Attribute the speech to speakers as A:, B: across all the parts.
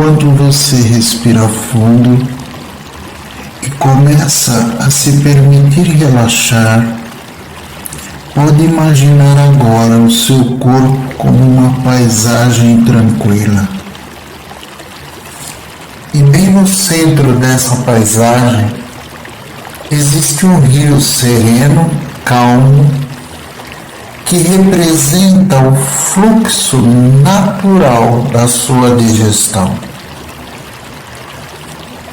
A: Enquanto você respira fundo e começa a se permitir relaxar, pode imaginar agora o seu corpo como uma paisagem tranquila. E bem no centro dessa paisagem existe um rio sereno, calmo, que representa o fluxo natural da sua digestão.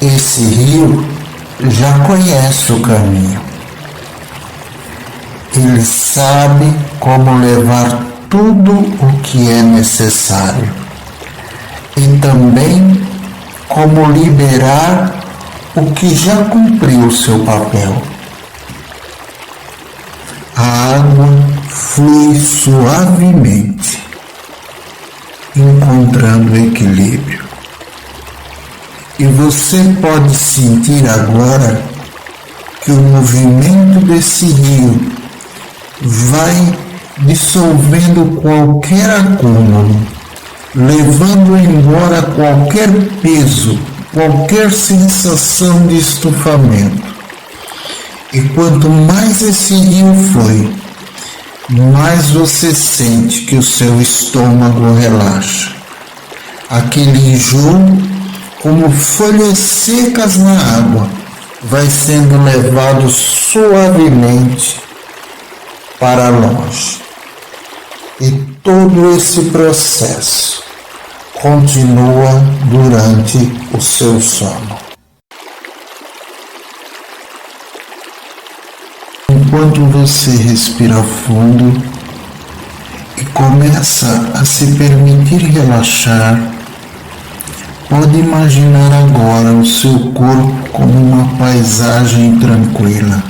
A: Esse rio já conhece o caminho. Ele sabe como levar tudo o que é necessário e também como liberar o que já cumpriu seu papel. A água flui suavemente, encontrando equilíbrio. E você pode sentir agora que o movimento desse rio vai dissolvendo qualquer acúmulo, levando embora qualquer peso, qualquer sensação de estufamento. E quanto mais esse rio flui, mais você sente que o seu estômago relaxa. Aquele enjoo, como folhas secas na água, vai sendo levado suavemente para longe. E todo esse processo continua durante o seu sono. Enquanto você respira fundo e começa a se permitir relaxar, pode imaginar agora o seu corpo como uma paisagem tranquila.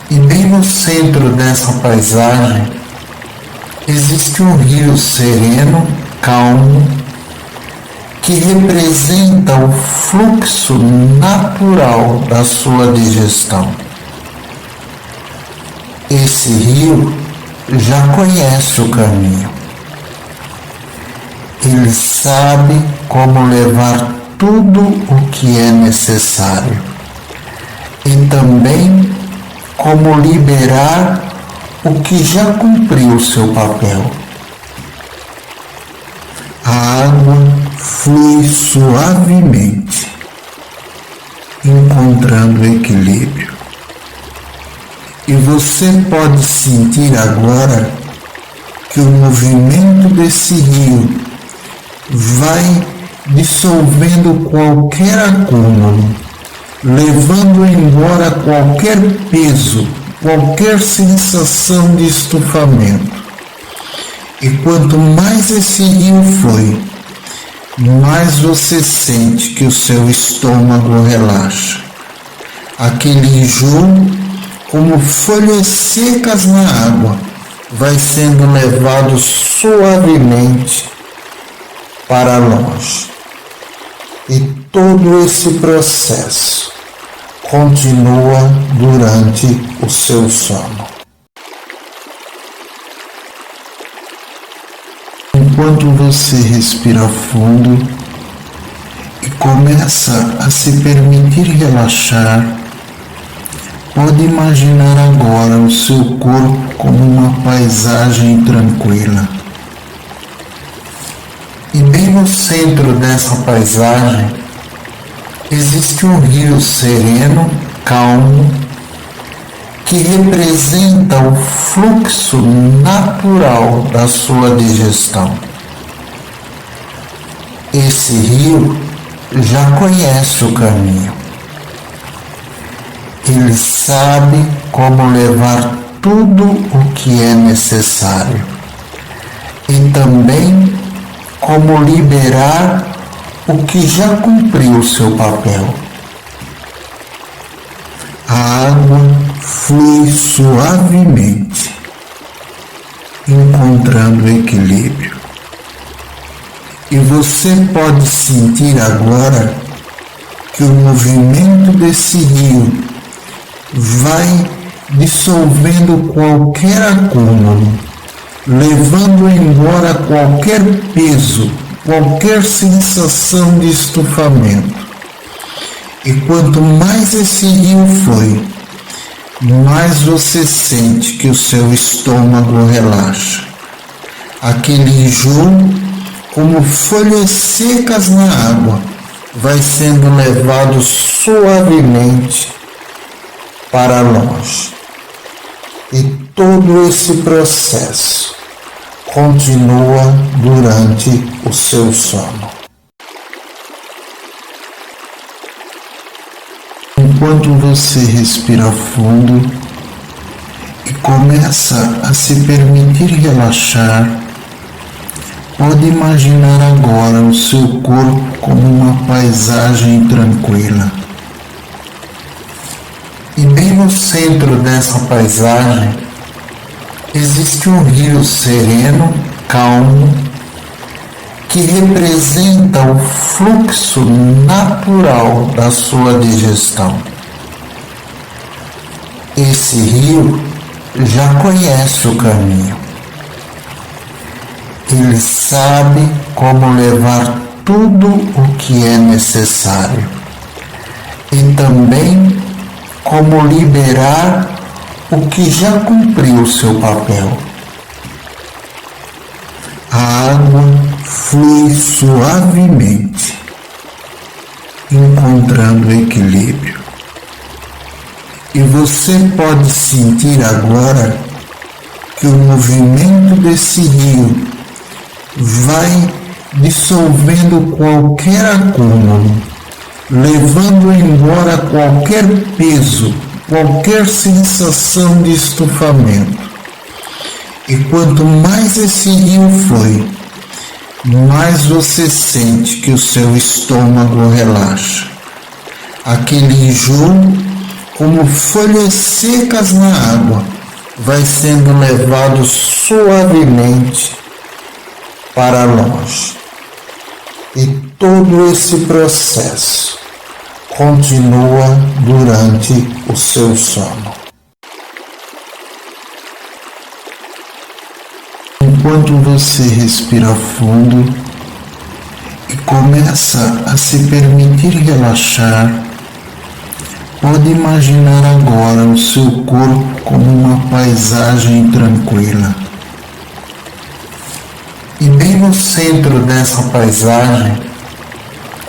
A: E bem no centro dessa paisagem existe um rio sereno, calmo, que representa o fluxo natural da sua digestão. Esse rio já conhece o caminho. Ele sabe como levar tudo o que é necessário e também como liberar o que já cumpriu seu papel. A água flui suavemente, encontrando equilíbrio. E você pode sentir agora que o movimento desse rio vai dissolvendo qualquer acúmulo, levando embora qualquer peso, qualquer sensação de estufamento. E quanto mais esse rio flui, mais você sente que o seu estômago relaxa. Aquele enjoo, como folhas secas na água, vai sendo levado suavemente para longe. E todo esse processo continua durante o seu sono. Enquanto você respira fundo e começa a se permitir relaxar, pode imaginar agora o seu corpo como uma paisagem tranquila. E bem no centro dessa paisagem existe um rio sereno, calmo, que representa o fluxo natural da sua digestão. Esse rio já conhece o caminho. Ele sabe como levar tudo o que é necessário e também como liberar o que já cumpriu seu papel. A água flui suavemente, encontrando equilíbrio. E você pode sentir agora que o movimento desse rio vai dissolvendo qualquer acúmulo, levando embora qualquer peso, qualquer sensação de estufamento. E quanto mais esse rio flui, mais você sente que o seu estômago relaxa. Aquele enjoo, como folhas secas na água, vai sendo levado suavemente para longe. E todo esse processo continua durante o seu sono. Enquanto você respira fundo e começa a se permitir relaxar, pode imaginar agora o seu corpo como uma paisagem tranquila. E bem no centro dessa paisagem existe um rio sereno, calmo, que representa o fluxo natural da sua digestão. Esse rio já conhece o caminho. Ele sabe como levar tudo o que é necessário e também como liberar o que já cumpriu seu papel. A água flui suavemente, encontrando equilíbrio. E você pode sentir agora que o movimento desse rio vai dissolvendo qualquer acúmulo, levando embora qualquer peso, qualquer sensação de estufamento. E quanto mais esse rio flui, mais você sente que o seu estômago relaxa. Aquele enjoo, como folhas secas na água, vai sendo levado suavemente para longe. E todo esse processo continua durante o seu sono. Enquanto você respira fundo e começa a se permitir relaxar, pode imaginar agora o seu corpo como uma paisagem tranquila. E bem no centro dessa paisagem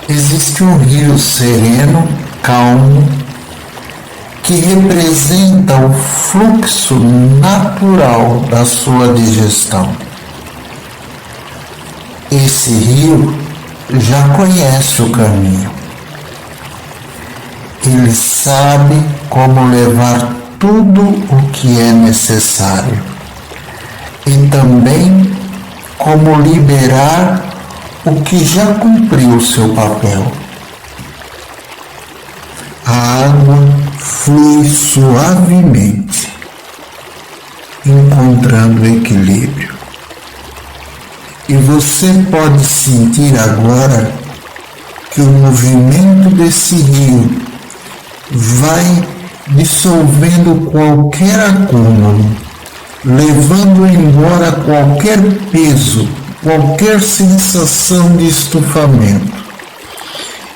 A: existe um rio sereno, calmo, que representa o fluxo natural da sua digestão. Esse rio já conhece o caminho. Ele sabe como levar tudo o que é necessário e também como liberar o que já cumpriu seu papel. A água flui suavemente, encontrando equilíbrio. E você pode sentir agora que o movimento desse rio vai dissolvendo qualquer acúmulo, levando embora qualquer peso, qualquer sensação de estufamento.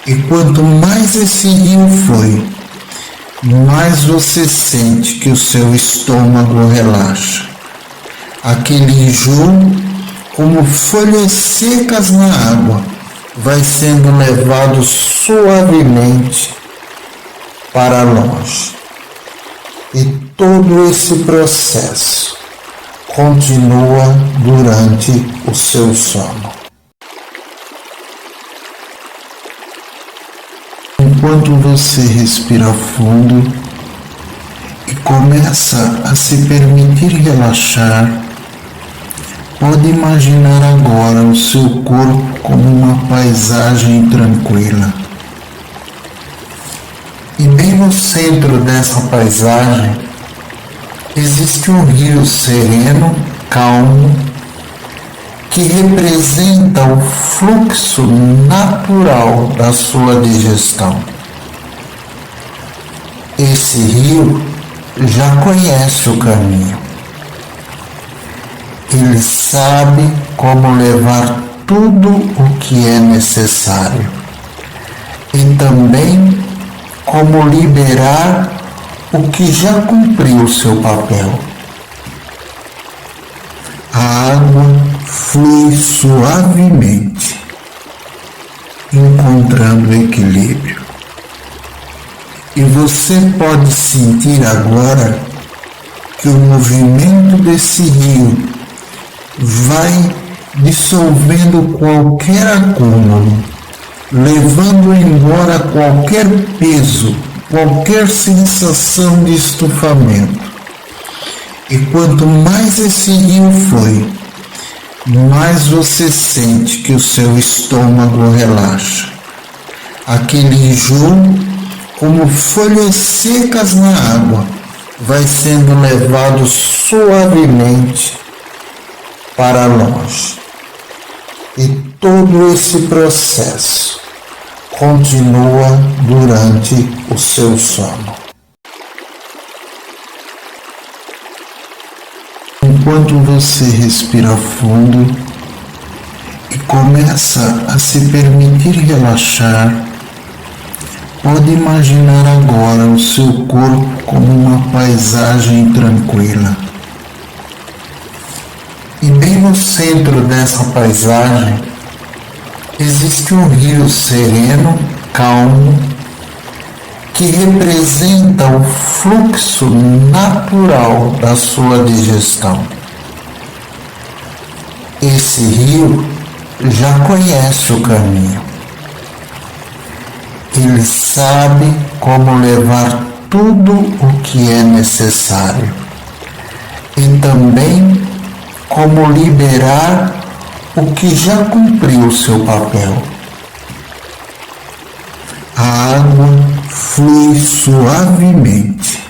A: E quanto mais esse rio flui, mais você sente que o seu estômago relaxa. Aquele enjoo, como folhas secas na água, vai sendo levado suavemente para longe. E todo esse processo continua durante o seu sono. Enquanto você respira fundo e começa a se permitir relaxar, pode imaginar agora o seu corpo como uma paisagem tranquila. E bem no centro dessa paisagem existe um rio sereno, calmo, que representa o fluxo natural da sua digestão. Esse rio já conhece o caminho. Ele sabe como levar tudo o que é necessário e também como liberar o que já cumpriu seu papel. A água flui suavemente, encontrando equilíbrio. E você pode sentir agora que o movimento desse rio vai dissolvendo qualquer acúmulo, levando embora qualquer peso, qualquer sensação de estufamento. E quanto mais esse rio flui, mais você sente que o seu estômago relaxa. Aquele enjoo, como folhas secas na água, vai sendo levado suavemente para longe. E todo esse processo continua durante o seu sono. Enquanto você respira fundo e começa a se permitir relaxar, pode imaginar agora o seu corpo como uma paisagem tranquila. E bem no centro dessa paisagem existe um rio sereno, calmo, que representa o fluxo natural da sua digestão. Esse rio já conhece o caminho. Ele sabe como levar tudo o que é necessário e também como liberar o que já cumpriu seu papel. A água flui suavemente,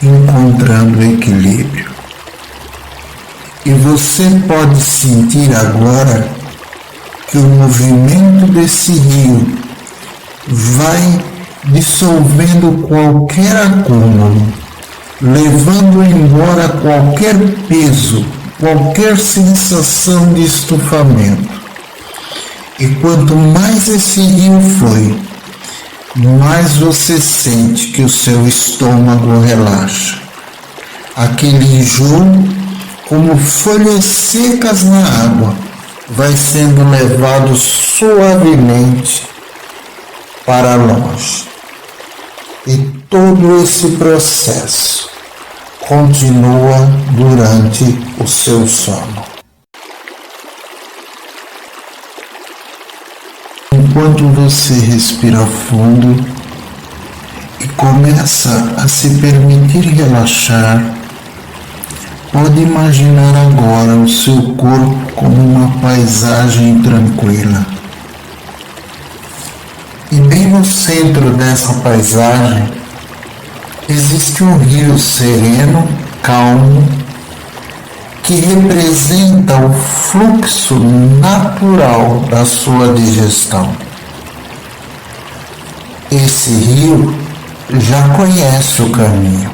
A: encontrando equilíbrio. E você pode sentir agora que o movimento desse rio vai dissolvendo qualquer acúmulo, levando embora qualquer peso, qualquer sensação de estufamento. E quanto mais esse rio flui, mais você sente que o seu estômago relaxa. Aquele enjoo, como folhas secas na água, vai sendo levado suavemente para longe. E todo esse processo continua durante o seu sono. Enquanto você respira fundo e começa a se permitir relaxar, pode imaginar agora o seu corpo como uma paisagem tranquila. E bem no centro dessa paisagem existe um rio sereno, calmo, que representa o fluxo natural da sua digestão. Esse rio já conhece o caminho.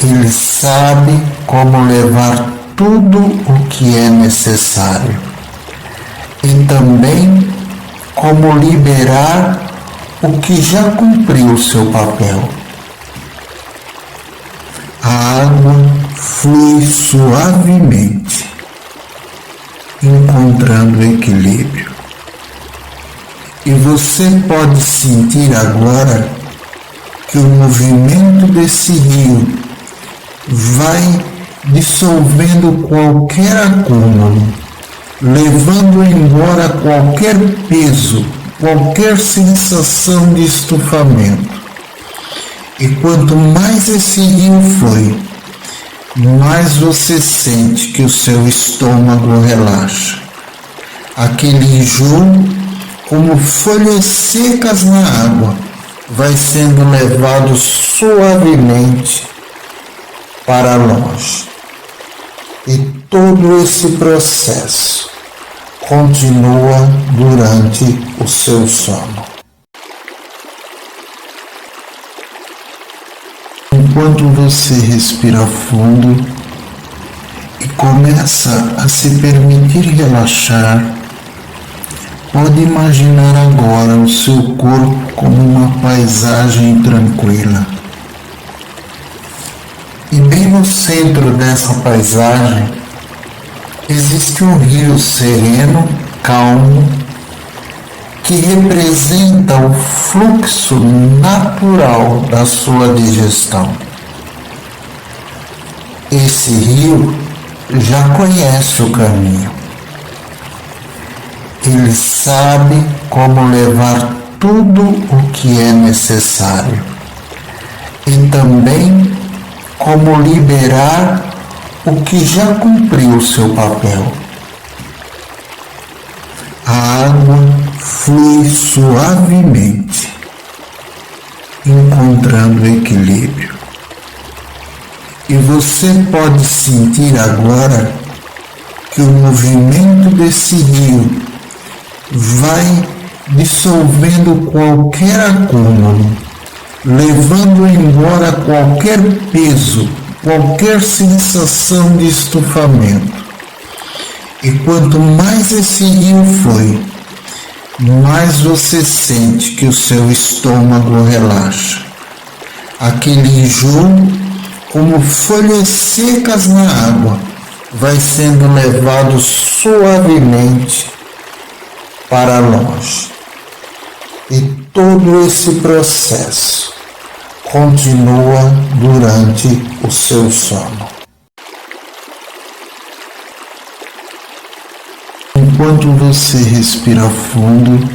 A: Ele sabe como levar tudo o que é necessário e também como liberar o que já cumpriu seu papel. A água flui suavemente, encontrando equilíbrio. E você pode sentir agora que o movimento desse rio vai dissolvendo qualquer acúmulo, levando embora qualquer peso, qualquer sensação de estufamento. E quanto mais esse rio flui, mais você sente que o seu estômago relaxa. Aquele enjoo, como folhas secas na água, vai sendo levado suavemente para longe. E todo esse processo continua durante o seu sono. Enquanto você respira fundo e começa a se permitir relaxar, pode imaginar agora o seu corpo como uma paisagem tranquila. E bem no centro dessa paisagem existe um rio sereno, calmo, que representa o fluxo natural da sua digestão. Esse rio já conhece o caminho. Ele sabe como levar tudo o que é necessário e também como liberar o que já cumpriu seu papel. A água flui suavemente, encontrando equilíbrio. E você pode sentir agora que o movimento desse rio vai dissolvendo qualquer acúmulo, levando embora qualquer peso, qualquer sensação de estufamento. E quanto mais esse rio flui, mais você sente que o seu estômago relaxa. Aquele enjoo, como folhas secas na água, vai sendo levado suavemente para longe. E todo esse processo continua durante o seu sono. Enquanto você respira fundo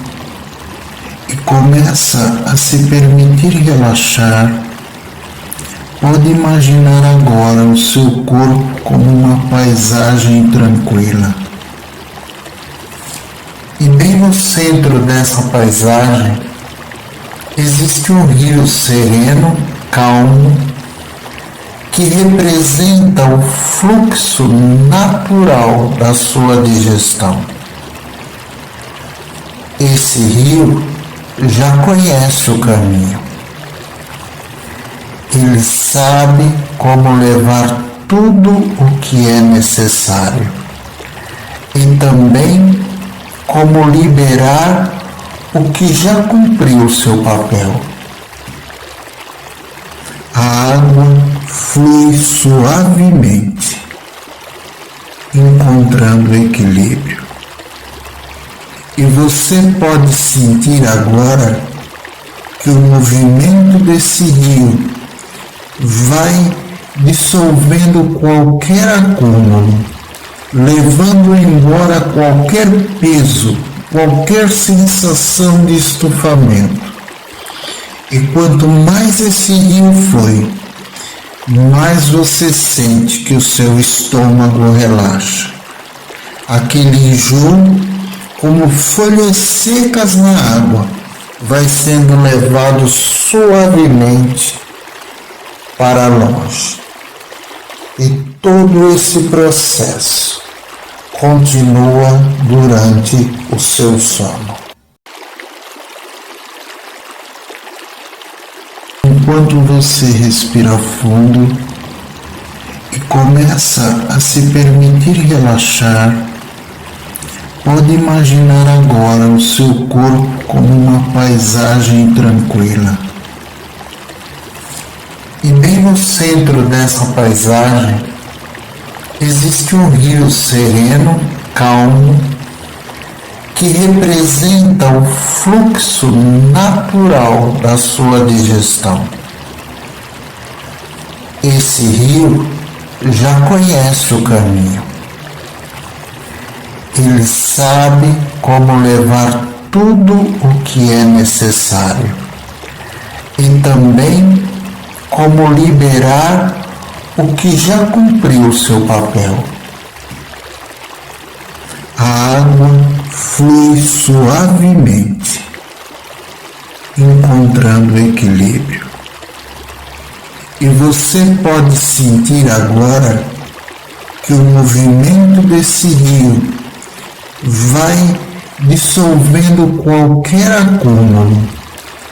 A: e começa a se permitir relaxar, pode imaginar agora o seu corpo como uma paisagem tranquila. E bem no centro dessa paisagem existe um rio sereno, calmo, que representa o fluxo natural da sua digestão. Esse rio já conhece o caminho. Ele sabe como levar tudo o que é necessário e também como liberar o que já cumpriu seu papel. A água flui suavemente, encontrando equilíbrio. E você pode sentir agora que o movimento desse rio vai dissolvendo qualquer acúmulo, levando embora qualquer peso, qualquer sensação de estufamento. E quanto mais esse rio flui, mais você sente que o seu estômago relaxa. Aquele enjoo, como folhas secas na água, vai sendo levado suavemente para longe. E todo esse processo continua durante o seu sono. Enquanto você respira fundo e começa a se permitir relaxar, pode imaginar agora o seu corpo como uma paisagem tranquila. E bem no centro dessa paisagem existe um rio sereno, calmo, que representa o fluxo natural da sua digestão. Esse rio já conhece o caminho. Ele sabe como levar tudo o que é necessário e também como liberar o que já cumpriu seu papel. A água flui suavemente, encontrando equilíbrio. E você pode sentir agora que o movimento desse rio vai dissolvendo qualquer acúmulo,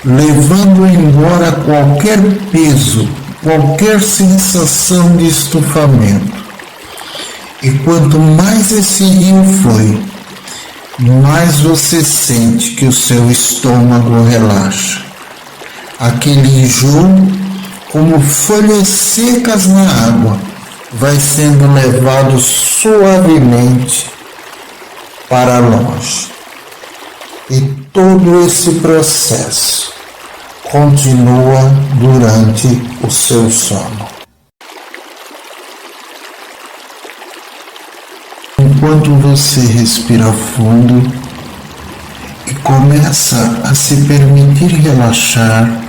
A: levando embora qualquer peso, qualquer sensação de estufamento. E quanto mais esse rio flui, mais você sente que o seu estômago relaxa. Aquele enjoo, como folhas secas na água, vai sendo levado suavemente para longe. E todo esse processo continua durante o seu sono. Enquanto você respira fundo e começa a se permitir relaxar,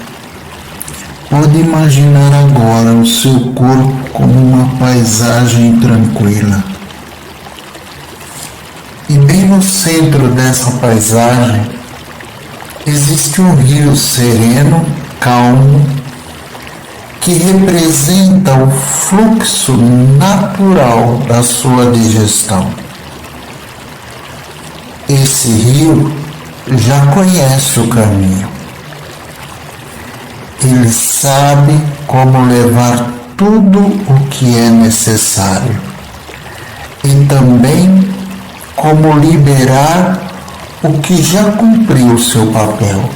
A: pode imaginar agora o seu corpo como uma paisagem tranquila. E bem no centro dessa paisagem existe um rio sereno, calmo, que representa o fluxo natural da sua digestão. Esse rio já conhece o caminho. Ele sabe como levar tudo o que é necessário e também como liberar o que já cumpriu seu papel.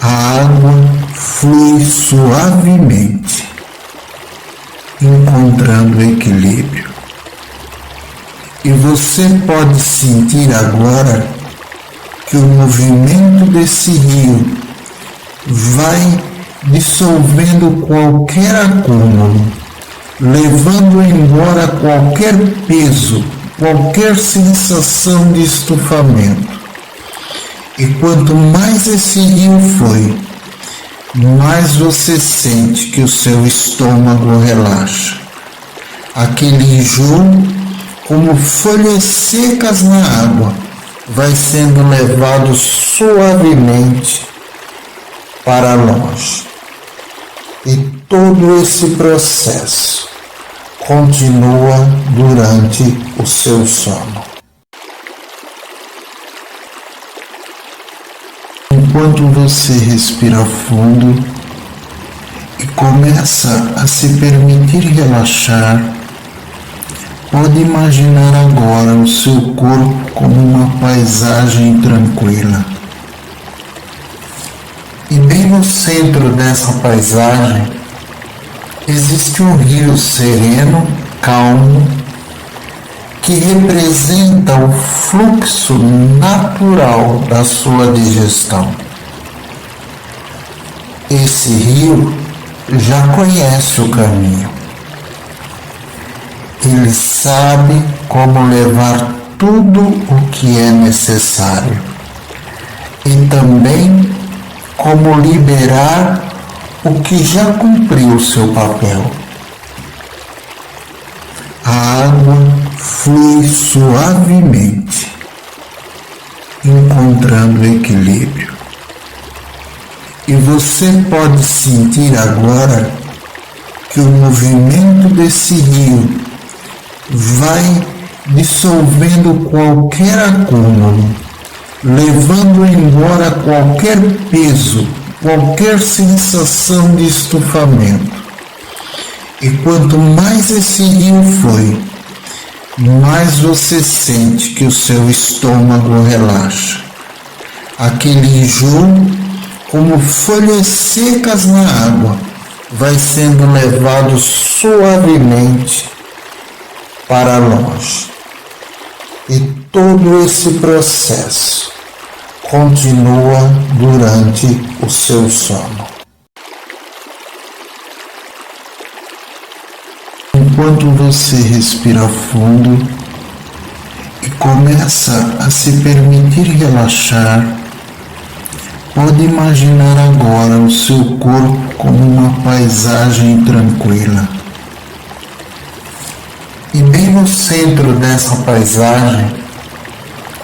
A: A água flui suavemente, encontrando equilíbrio. E você pode sentir agora que o movimento desse rio vai dissolvendo qualquer acúmulo, levando embora qualquer peso, qualquer sensação de estufamento. E quanto mais esse rio flui, mais você sente que o seu estômago relaxa. Aquele enjoo, como folhas secas na água, vai sendo levado suavemente para longe. E todo esse processo continua durante o seu sono. Enquanto você respira fundo e começa a se permitir relaxar, pode imaginar agora o seu corpo como uma paisagem tranquila. E bem no centro dessa paisagem existe um rio sereno, calmo, que representa o fluxo natural da sua digestão. Esse rio já conhece o caminho. Ele sabe como levar tudo o que é necessário e também como liberar o que já cumpriu seu papel. A água flui suavemente, encontrando equilíbrio. E você pode sentir agora que o movimento desse rio vai dissolvendo qualquer acúmulo, levando embora qualquer peso, qualquer sensação de estufamento. E quanto mais esse rio flui, mais você sente que o seu estômago relaxa. Aquele enjoo, como folhas secas na água, vai sendo levado suavemente para longe. E todo esse processo continua durante o seu sono. Enquanto você respira fundo e começa a se permitir relaxar, pode imaginar agora o seu corpo como uma paisagem tranquila. E bem no centro dessa paisagem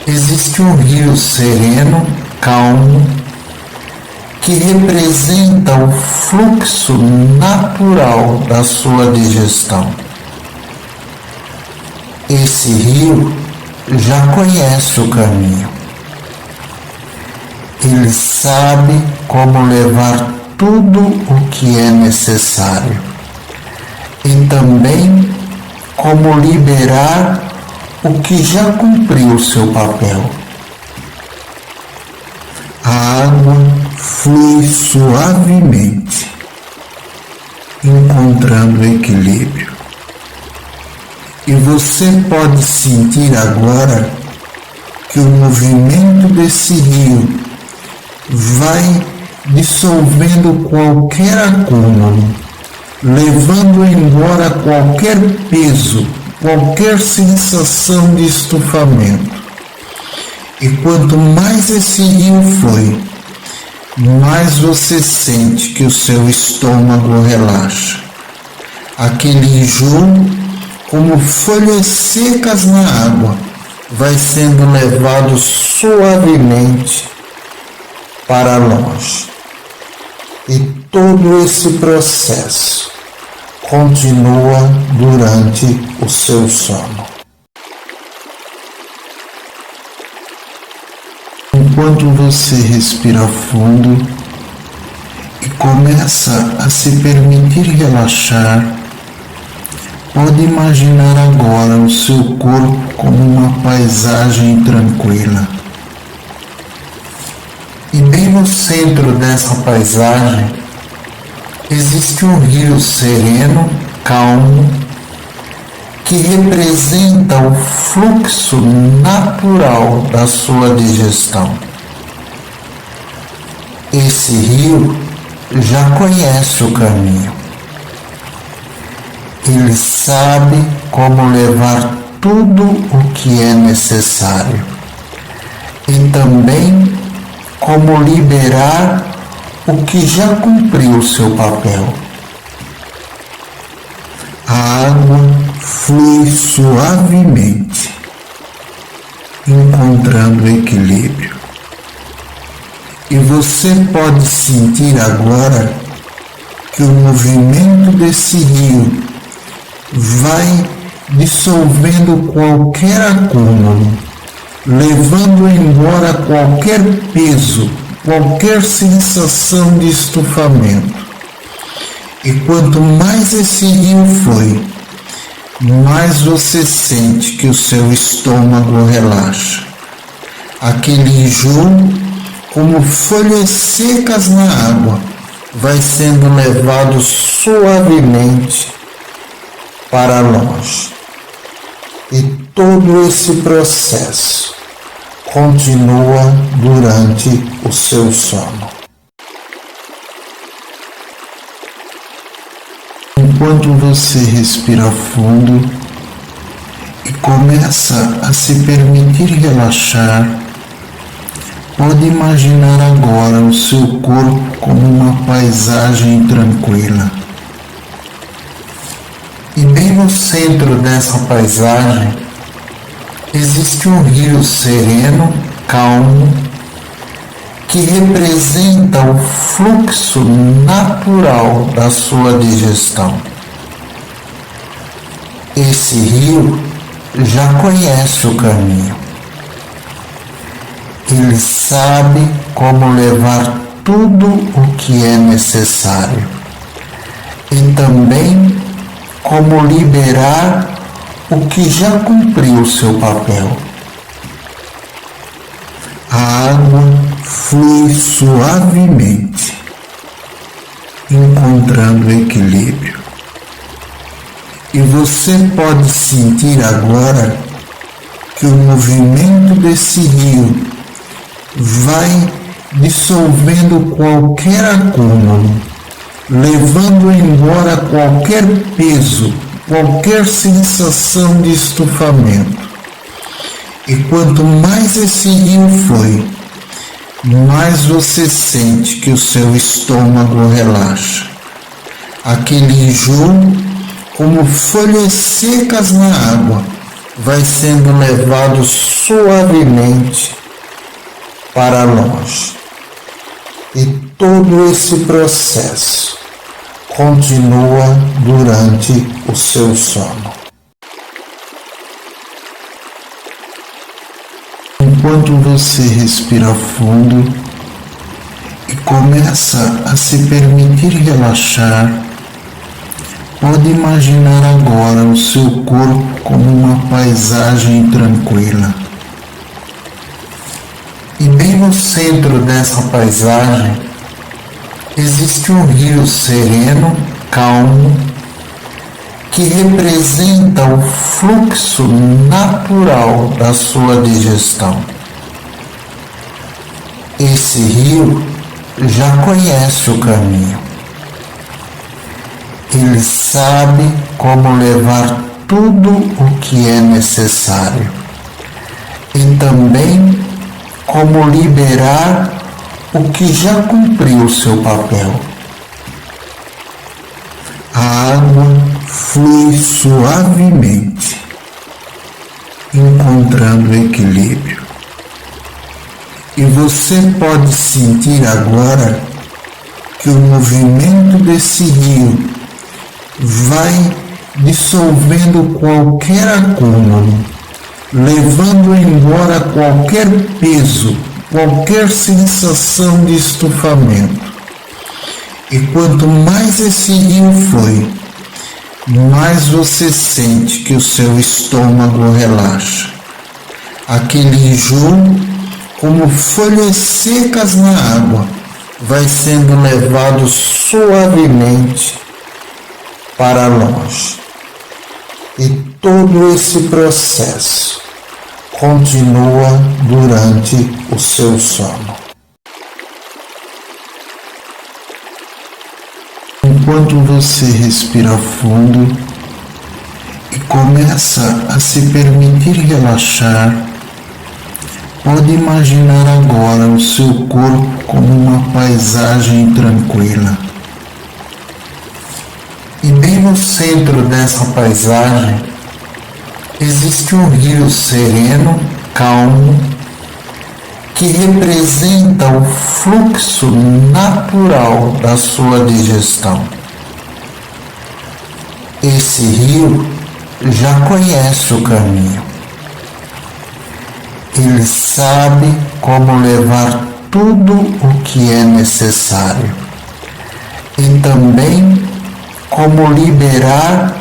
A: existe um rio sereno, calmo, que representa o fluxo natural da sua digestão. Esse rio já conhece o caminho. Ele sabe como levar tudo o que é necessário e também como liberar o que já cumpriu seu papel. A água flui suavemente, encontrando equilíbrio. E você pode sentir agora que o movimento desse rio vai dissolvendo qualquer acúmulo, levando embora qualquer peso, qualquer sensação de estufamento. E quanto mais esse rio flui, mais você sente que o seu estômago relaxa. Aquele enjoo, como folhas secas na água, vai sendo levado suavemente para longe. E todo esse processo continua durante o seu sono. Enquanto você respira fundo e começa a se permitir relaxar, pode imaginar agora o seu corpo como uma paisagem tranquila. E bem no centro dessa paisagem existe um rio sereno, calmo, que representa o fluxo natural da sua digestão. Esse rio já conhece o caminho. Ele sabe como levar tudo o que é necessário e também como liberar o que já cumpriu seu papel. A água flui suavemente, encontrando equilíbrio. E você pode sentir agora que o movimento desse rio vai dissolvendo qualquer acúmulo, levando embora qualquer peso, qualquer sensação de estufamento. E quanto mais esse rio flui, mais você sente que o seu estômago relaxa. Aquele enjoo, como folhas secas na água, vai sendo levado suavemente para longe. E todo esse processo continua durante o seu sono. Enquanto você respira fundo e começa a se permitir relaxar, pode imaginar agora o seu corpo como uma paisagem tranquila. E bem no centro dessa paisagem existe um rio sereno, calmo, que representa o fluxo natural da sua digestão. Esse rio já conhece o caminho. Ele sabe como levar tudo o que é necessário e também como liberar o que já cumpriu seu papel. A água flui suavemente, encontrando equilíbrio. E você pode sentir agora que o movimento desse rio vai dissolvendo qualquer acúmulo, levando embora qualquer peso, qualquer sensação de estufamento. E quanto mais esse rio flui, mais você sente que o seu estômago relaxa. Aquele enjoo, como folhas secas na água, vai sendo levado suavemente para longe. E todo esse processo continua durante o seu sono. Enquanto você respira fundo e começa a se permitir relaxar, Pode imaginar agora o seu corpo como uma paisagem tranquila. E bem no centro dessa paisagem existe um rio sereno, calmo, que representa o fluxo natural da sua digestão. Esse rio já conhece o caminho. Ele sabe como levar tudo o que é necessário e também como liberar o que já cumpriu seu papel. A água flui suavemente, encontrando equilíbrio. E você pode sentir agora que o movimento desse rio vai dissolvendo qualquer acúmulo, levando embora qualquer peso, qualquer sensação de estufamento. E quanto mais esse rio flui, mais você sente que o seu estômago relaxa. Aquele enjoo, como folhas secas na água, vai sendo levado suavemente para longe. E todo esse processo continua durante o seu sono. Enquanto você respira fundo e começa a se permitir relaxar, pode imaginar agora o seu corpo como uma paisagem tranquila. E bem no centro dessa paisagem existe um rio sereno, calmo, que representa o fluxo natural da sua digestão. Esse rio já conhece o caminho. Ele sabe como levar tudo o que é necessário e também como liberar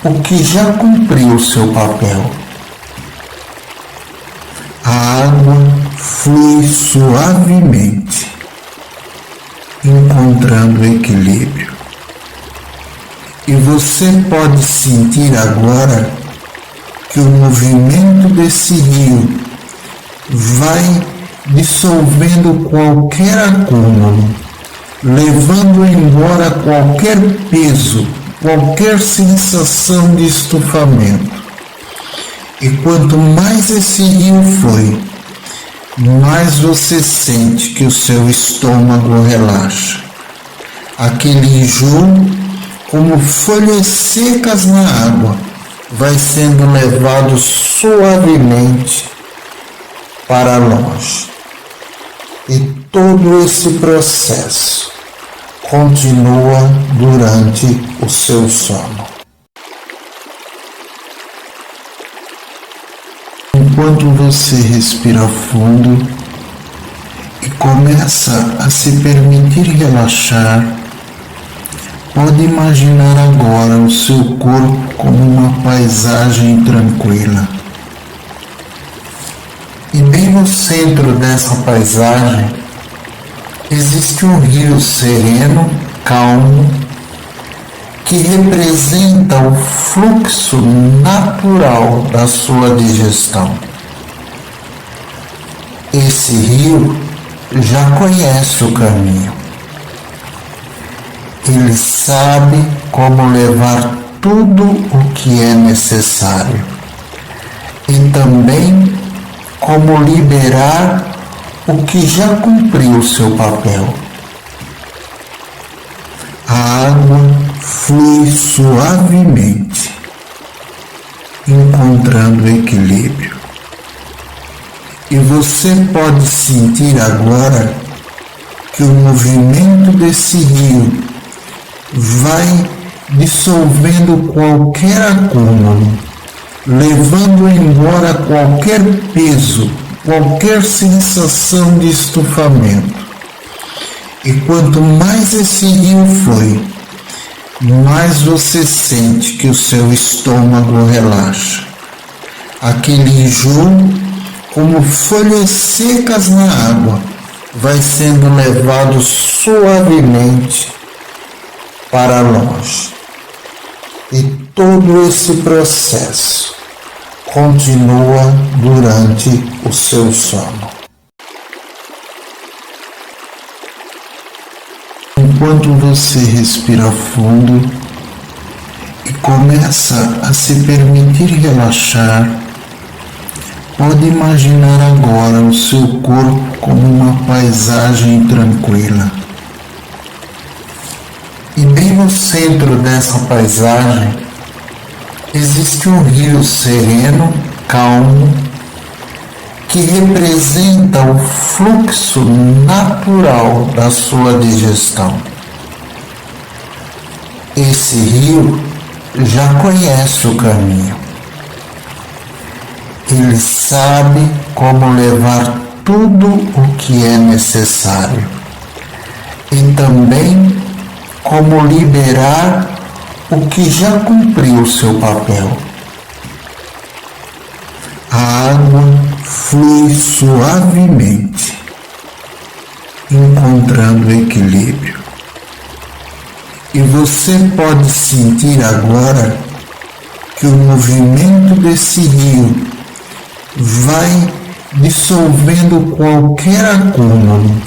A: o que já cumpriu seu papel. A água flui suavemente, encontrando equilíbrio. E você pode sentir agora que o movimento desse rio vai dissolvendo qualquer acúmulo, levando embora qualquer peso, qualquer sensação de estufamento. E quanto mais esse rio flui, mais você sente que o seu estômago relaxa. Aquele enjoo, como folhas secas na água, vai sendo levado suavemente para longe. E todo esse processo continua durante o seu sono. Enquanto você respira fundo e começa a se permitir relaxar, pode imaginar agora o seu corpo como uma paisagem tranquila. E bem no centro dessa paisagem existe um rio sereno, calmo, que representa o fluxo natural da sua digestão. Esse rio já conhece o caminho. Ele sabe como levar tudo o que é necessário e também como liberar o que já cumpriu seu papel. A água flui suavemente, encontrando equilíbrio. E você pode sentir agora que o movimento desse rio vai dissolvendo qualquer acúmulo, levando embora qualquer peso, qualquer sensação de estufamento. E quanto mais esse rio flui, mais você sente que o seu estômago relaxa. Aquele enjoo, como folhas secas na água, vai sendo levado suavemente para longe. E todo esse processo continua durante o seu sono. Enquanto você respira fundo e começa a se permitir relaxar, pode imaginar agora o seu corpo como uma paisagem tranquila. E bem no centro dessa paisagem existe um rio sereno, calmo, que representa o fluxo natural da sua digestão. Esse rio já conhece o caminho. Ele sabe como levar tudo o que é necessário e também como liberar o que já cumpriu seu papel. A água flui suavemente, encontrando equilíbrio. E você pode sentir agora que o movimento desse rio vai dissolvendo qualquer acúmulo,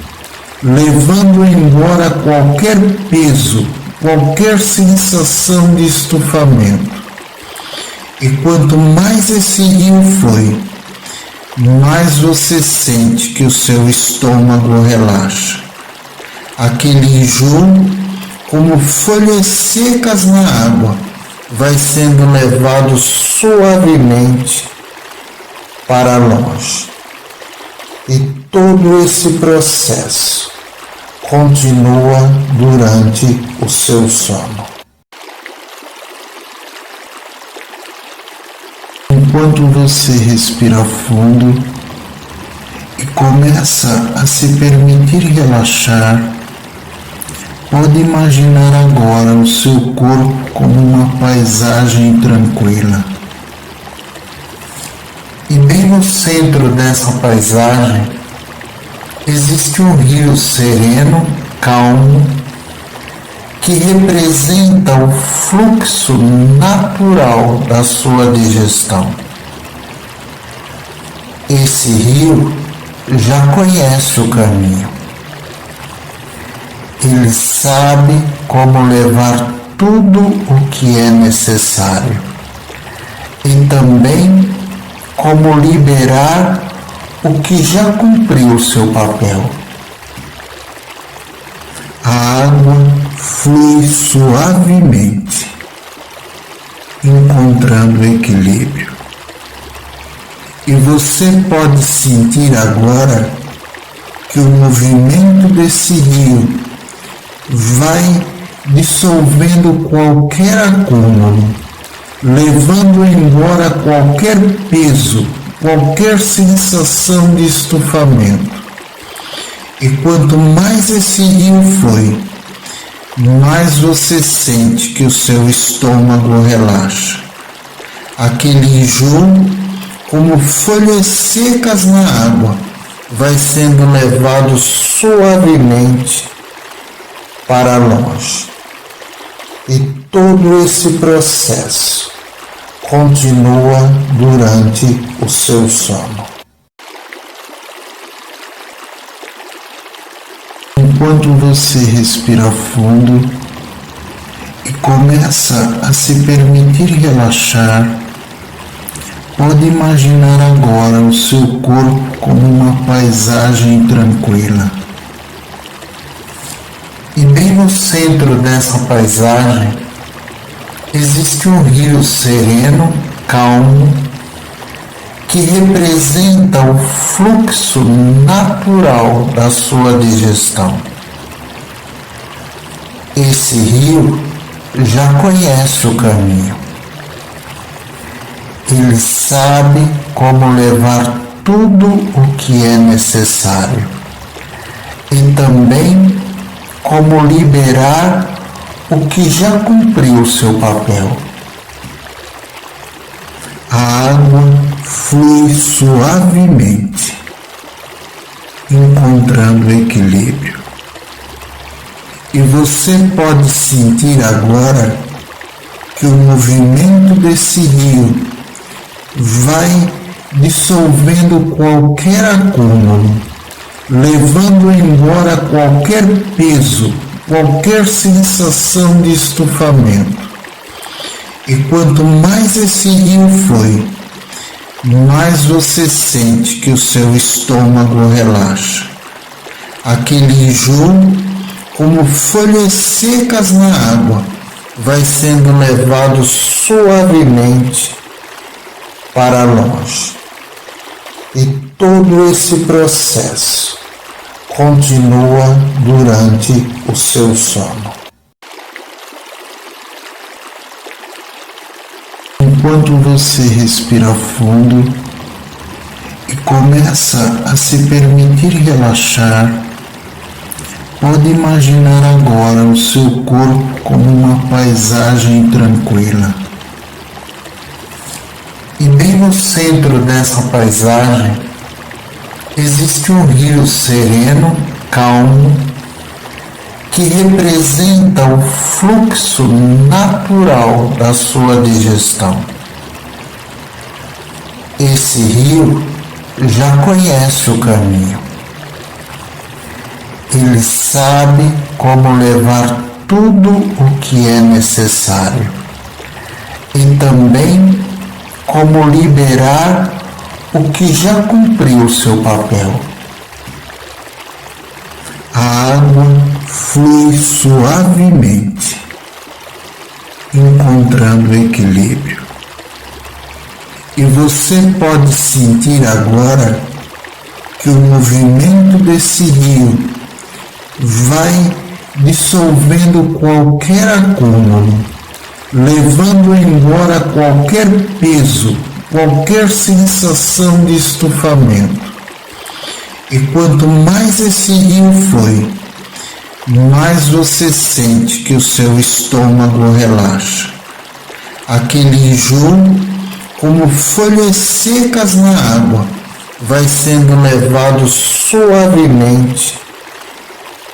A: levando embora qualquer peso, qualquer sensação de estufamento. E quanto mais esse rio flui, mais você sente que o seu estômago relaxa. Aquele enjoo, como folhas secas na água, vai sendo levado suavemente para longe. E todo esse processo continua durante o seu sono. Enquanto você respira fundo e começa a se permitir relaxar, pode imaginar agora o seu corpo como uma paisagem tranquila. E bem no centro dessa paisagem existe um rio sereno, calmo, que representa o fluxo natural da sua digestão. Esse rio já conhece o caminho. Ele sabe como levar tudo o que é necessário e também como liberar o que já cumpriu seu papel. A água flui suavemente, encontrando equilíbrio. E você pode sentir agora que o movimento desse rio vai dissolvendo qualquer acúmulo, levando embora qualquer peso, qualquer sensação de estufamento. E quanto mais esse rio flui, mais você sente que o seu estômago relaxa. Aquele enjoo, como folhas secas na água, vai sendo levado suavemente para longe. E todo esse processo continua durante o seu sono. Enquanto você respira fundo e começa a se permitir relaxar, pode imaginar agora o seu corpo como uma paisagem tranquila. E bem no centro dessa paisagem existe um rio sereno, calmo, que representa o fluxo natural da sua digestão. Esse rio já conhece o caminho. Ele sabe como levar tudo o que é necessário e também como liberar o que já cumpriu seu papel. A água flui suavemente, encontrando equilíbrio. E você pode sentir agora que o movimento desse rio vai dissolvendo qualquer acúmulo, levando embora qualquer peso, qualquer sensação de estufamento. E quanto mais esse rio flui, mais você sente que o seu estômago relaxa. Aquele enjoo, como folhas secas na água, vai sendo levado suavemente para longe. E todo esse processo continua durante o seu sono. Enquanto você respira fundo e começa a se permitir relaxar, pode imaginar agora o seu corpo como uma paisagem tranquila. E bem no centro dessa paisagem existe um rio sereno, calmo, que representa o fluxo natural da sua digestão. Esse rio já conhece o caminho. Ele sabe como levar tudo o que é necessário e também como liberar o que já cumpriu seu papel. A água flui suavemente, encontrando equilíbrio. E você pode sentir agora que o movimento desse rio vai dissolvendo qualquer acúmulo, levando embora qualquer peso, qualquer sensação de estufamento. E quanto mais esse rio flui, mais você sente que o seu estômago relaxa. Aquele enjoo, como folhas secas na água, vai sendo levado suavemente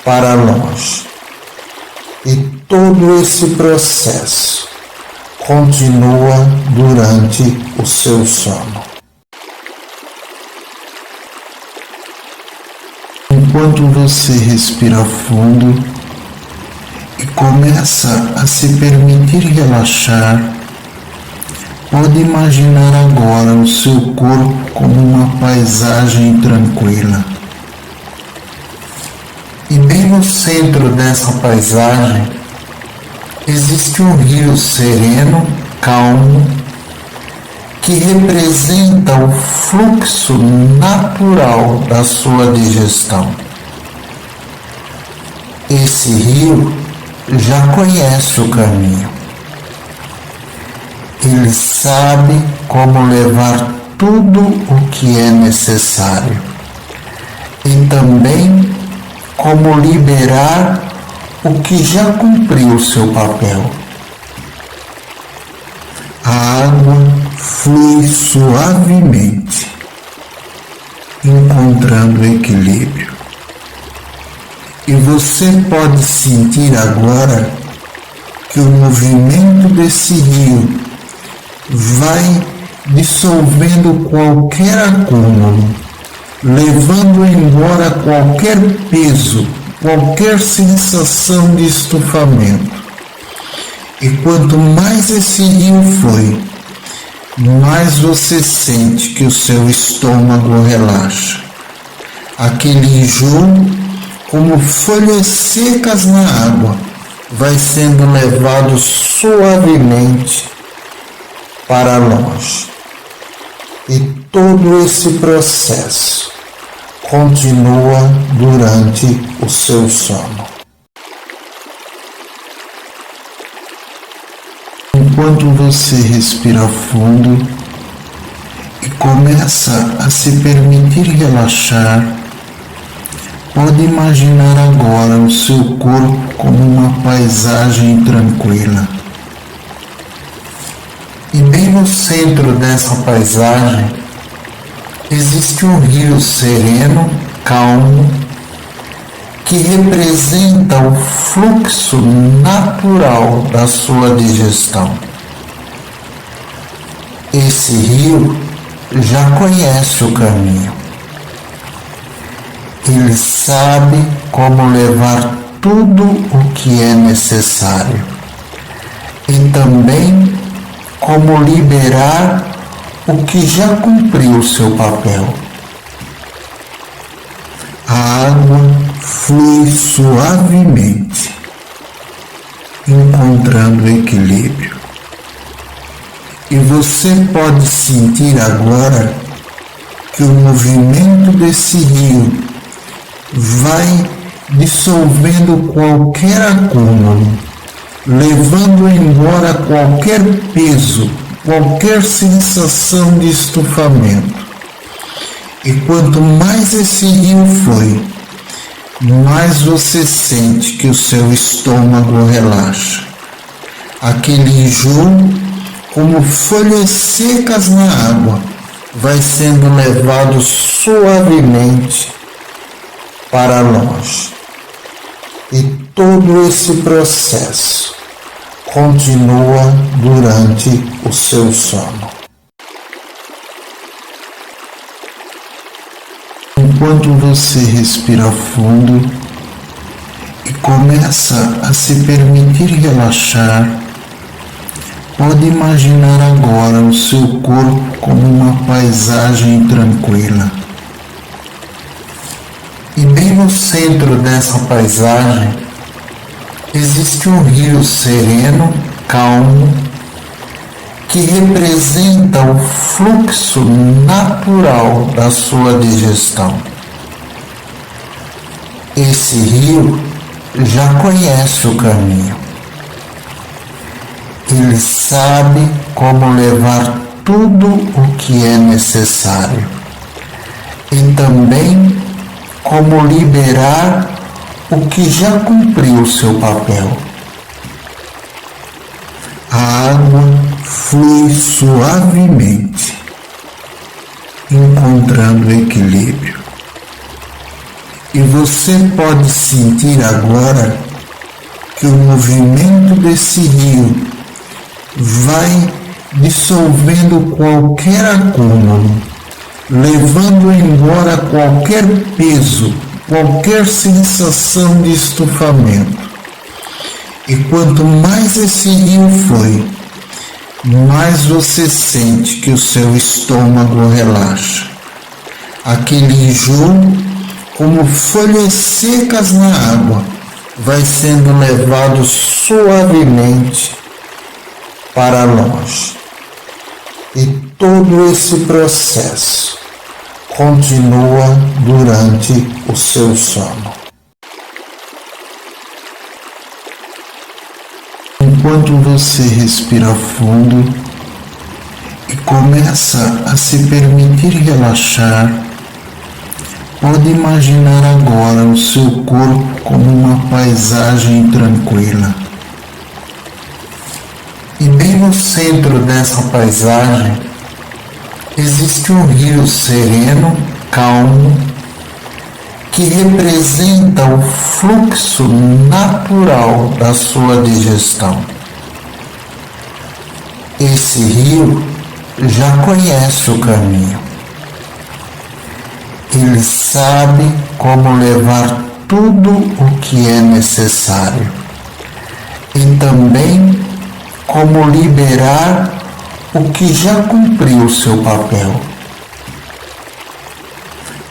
A: para longe. E todo esse processo continua durante o seu sono. Enquanto você respira fundo e começa a se permitir relaxar, pode imaginar agora o seu corpo como uma paisagem tranquila. E bem no centro dessa paisagem existe um rio sereno, calmo, que representa o fluxo natural da sua digestão. Esse rio já conhece o caminho. Ele sabe como levar tudo o que é necessário e também como liberar o que já cumpriu seu papel. A água flui suavemente, encontrando equilíbrio. E você pode sentir agora que o movimento desse rio vai dissolvendo qualquer acúmulo, levando embora qualquer peso, qualquer sensação de estufamento. E quanto mais esse rio flui, mais você sente que o seu estômago relaxa. Aquele enjoo, como folhas secas na água, vai sendo levado suavemente para longe. E todo esse processo continua durante o seu sono. Enquanto você respira fundo e começa a se permitir relaxar, Pode imaginar agora o seu corpo como uma paisagem tranquila. E bem no centro dessa paisagem existe um rio sereno, calmo, que representa o fluxo natural da sua digestão. Esse rio já conhece o caminho. Ele sabe como levar tudo o que é necessário e também como liberar o que já cumpriu seu papel. A água flui suavemente, encontrando equilíbrio. E você pode sentir agora que o movimento desse rio vai dissolvendo qualquer acúmulo, levando embora qualquer peso, qualquer sensação de estufamento. E quanto mais esse rio flui, mais você sente que o seu estômago relaxa. Aquele enjoo, como folhas secas na água, vai sendo levado suavemente para longe. E todo esse processo continua durante o seu sono. Enquanto você respira fundo e começa a se permitir relaxar, pode imaginar agora o seu corpo como uma paisagem tranquila. E bem no centro dessa paisagem existe um rio sereno, calmo, que representa o fluxo natural da sua digestão. Esse rio já conhece o caminho. Ele sabe como levar tudo o que é necessário e também como liberar o que já cumpriu seu papel. A água flui suavemente, encontrando equilíbrio. E você pode sentir agora que o movimento desse rio vai dissolvendo qualquer acúmulo, levando embora qualquer peso, qualquer sensação de estufamento. E quanto mais esse rio flui, mais você sente que o seu estômago relaxa. Aquele enjoo, como folhas secas na água, vai sendo levado suavemente para longe. E todo esse processo continua durante o seu sono. Enquanto você respira fundo e começa a se permitir relaxar, pode imaginar agora o seu corpo como uma paisagem tranquila. E bem no centro dessa paisagem existe um rio sereno, calmo, que representa o fluxo natural da sua digestão. Esse rio já conhece o caminho. Ele sabe como levar tudo o que é necessário e também como liberar o que já cumpriu seu papel.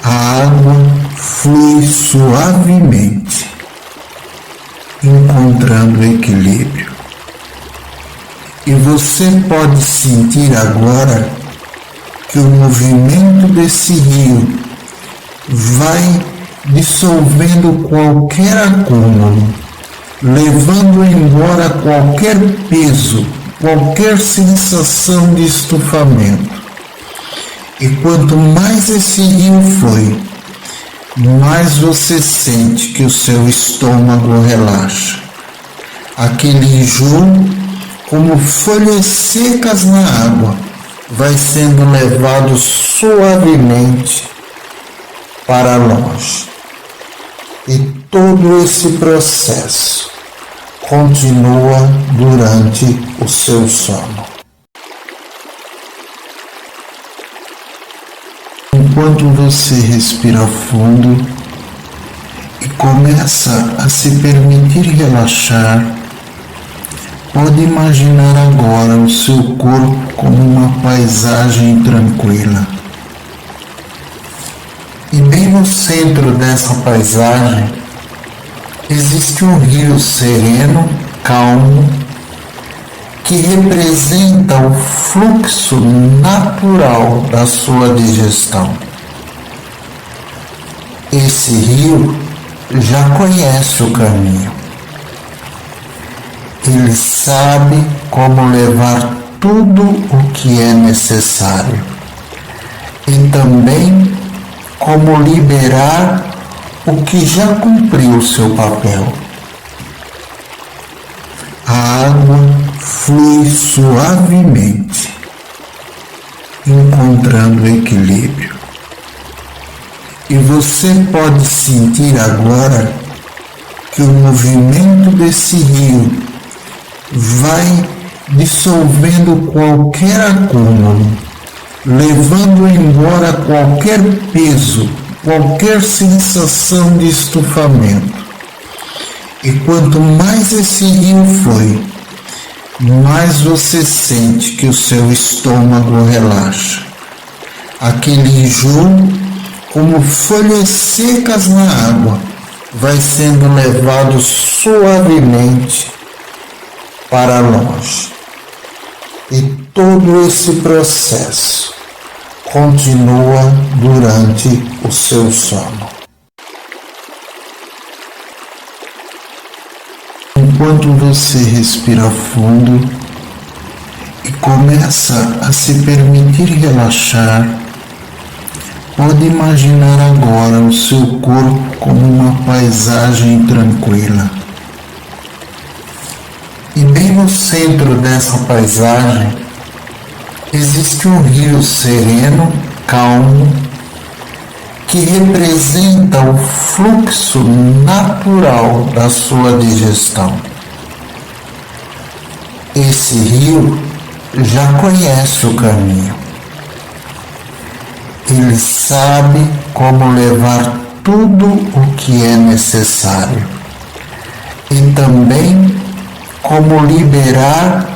A: A água flui suavemente, encontrando equilíbrio. E você pode sentir agora que o movimento desse rio vai dissolvendo qualquer acúmulo, levando embora qualquer peso, qualquer sensação de estufamento. E quanto mais esse rio flui, mais você sente que o seu estômago relaxa. Aquele enjoo, como folhas secas na água, vai sendo levado suavemente para longe. E todo esse processo continua durante o seu sono. Enquanto você respira fundo e começa a se permitir relaxar, pode imaginar agora o seu corpo como uma paisagem tranquila. E bem no centro dessa paisagem existe um rio sereno, calmo, que representa o fluxo natural da sua digestão. Esse rio já conhece o caminho. Ele sabe como levar tudo o que é necessário e também como liberar o que já cumpriu seu papel. A água flui suavemente, encontrando equilíbrio. E você pode sentir agora que o movimento desse rio vai dissolvendo qualquer acúmulo, levando embora qualquer peso, qualquer sensação de estufamento. E quanto mais esse rio flui, mais você sente que o seu estômago relaxa. Aquele enjoo, como folhas secas na água, vai sendo levado suavemente para longe. E todo esse processo continua durante o seu sono. Enquanto você respira fundo e começa a se permitir relaxar, pode imaginar agora o seu corpo como uma paisagem tranquila. E bem no centro dessa paisagem existe um rio sereno, calmo, que representa o fluxo natural da sua digestão. Esse rio já conhece o caminho. Ele sabe como levar tudo o que é necessário e também como liberar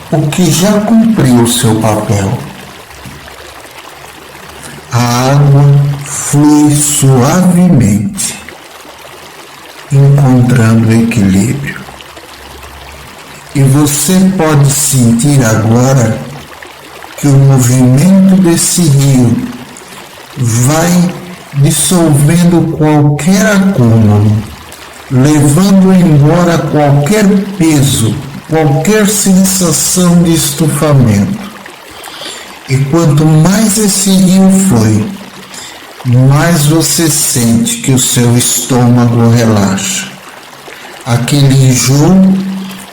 A: o que já cumpriu seu papel. A água flui suavemente, encontrando equilíbrio. E você pode sentir agora que o movimento desse rio vai dissolvendo qualquer acúmulo, levando embora qualquer peso, qualquer sensação de estufamento. E quanto mais esse rio flui, mais você sente que o seu estômago relaxa. Aquele enjoo,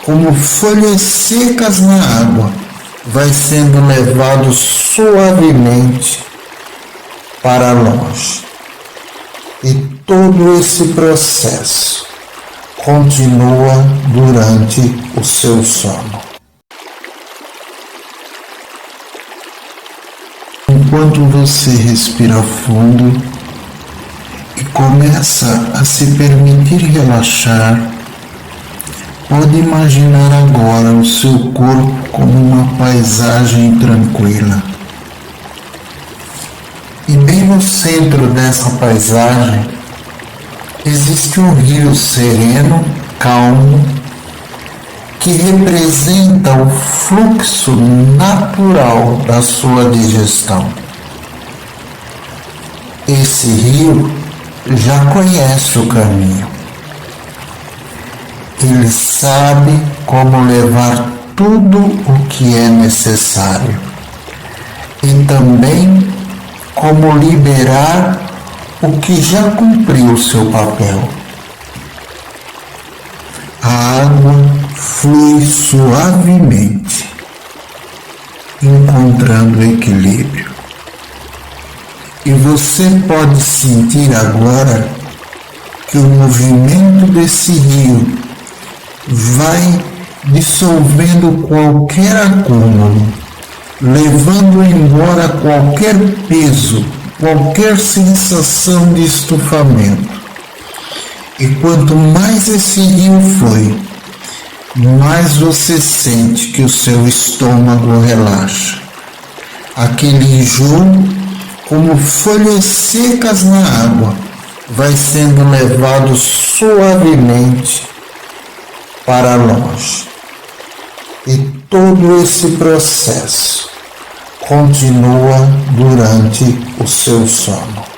A: como folhas secas na água, vai sendo levado suavemente para longe. E todo esse processo continua durante o seu sono. Enquanto você respira fundo e começa a se permitir relaxar, pode imaginar agora o seu corpo como uma paisagem tranquila. E bem no centro dessa paisagem existe um rio sereno, calmo, que representa o fluxo natural da sua digestão. Esse rio já conhece o caminho. Ele sabe como levar tudo o que é necessário e também como liberar o que já cumpriu seu papel. A água flui suavemente, encontrando equilíbrio. E você pode sentir agora que o movimento desse rio vai dissolvendo qualquer acúmulo, levando embora qualquer peso, qualquer sensação de estufamento. E quanto mais esse rio flui, mais você sente que o seu estômago relaxa. Aquele enjoo, como folhas secas na água, vai sendo levado suavemente para longe. E todo esse processo continua durante o seu sono.